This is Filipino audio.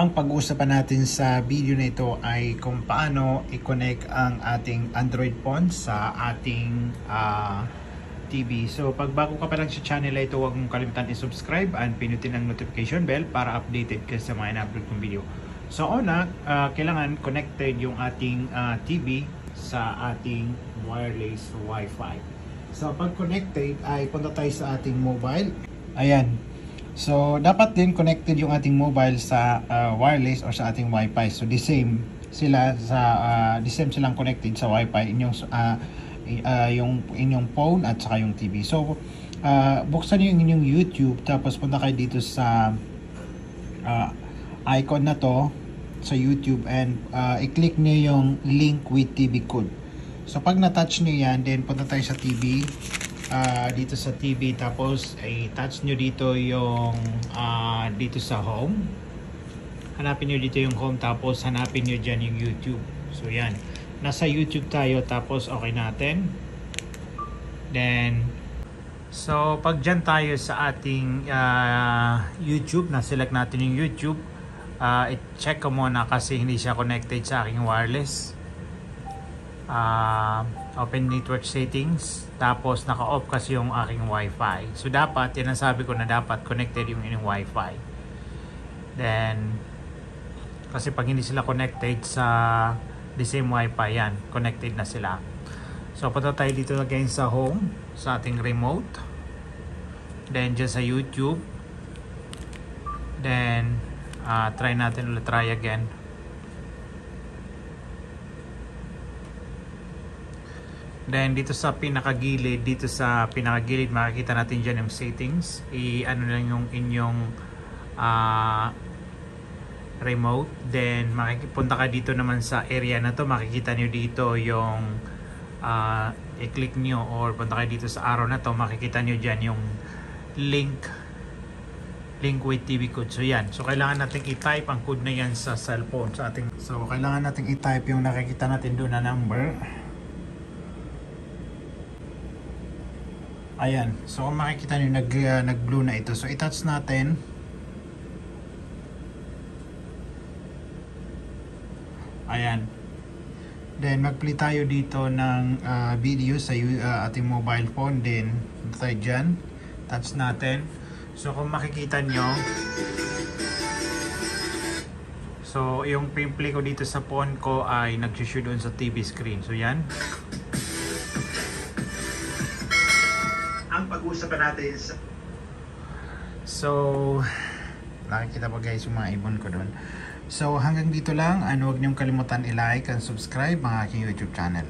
Ang pag-uusapan natin sa video na ito ay kung paano i-connect ang ating Android phone sa ating TV. So pag bago ka pa lang sa channel na ito, huwag mong kalimutan i-subscribe and pinutin ang notification bell para updated ka sa mga in-upload kong video. So una, kailangan connected yung ating TV sa ating wireless Wi-Fi. So pag connected ay punta tayo sa ating mobile. Ayan. So dapat din connected yung ating mobile sa wireless or sa ating Wi-Fi. So the same silang connected sa Wi-Fi yung inyong phone at saka yung TV. So buksan niyo yung inyong YouTube, tapos punta kayo dito sa icon na to sa YouTube and i-click niyo yung link with TV code. So pag na-touch niyo yan, then punta tayo sa TV. Dito sa TV, tapos i-touch nyo dito yung dito sa home, hanapin nyo dito yung home, tapos hanapin nyo dyan yung YouTube. So yan, nasa YouTube tayo, tapos okay natin. Then so pag dyan tayo sa ating YouTube, na-select natin yung YouTube, i-check ko muna kasi hindi siya connected sa aking wireless. Open network settings, tapos naka-off kasi yung aking Wi-Fi. So dapat, yan ang sabi ko na dapat connected yung inyong Wi-Fi. Then kasi pag hindi sila connected sa the same Wi-Fi, yan, connected na sila. So punta tayo dito again sa home, sa ating remote, then dyan sa YouTube, then try natin ulit, try again. Then dito sa pinakagilid, makikita natin dyan yung settings. I-ano lang yung inyong remote. Then makipunta ka dito naman sa area na to, makikita nyo dito yung i-click nyo or punta kayo dito sa arrow na to, makikita nyo dyan yung link with TV code. So yan, so kailangan natin i-type ang code na yan sa cellphone sa ating. So kailangan natin i-type yung nakikita natin doon na number. Ayan, so kung makikita nyo nag-blue na ito, so i-touch natin. Ayan, then mag-play tayo dito ng video sa ating mobile phone. Then punta tayo dyan, touch natin. So kung makikita nyo, so yung play ko dito sa phone ko ay nag-show doon sa TV screen. So yan, ang pag-uusapan natin so nakikita pa guys yung mga ibon ko doon. So hanggang dito lang, huwag niyong kalimutan i-like and subscribe ang aking YouTube channel.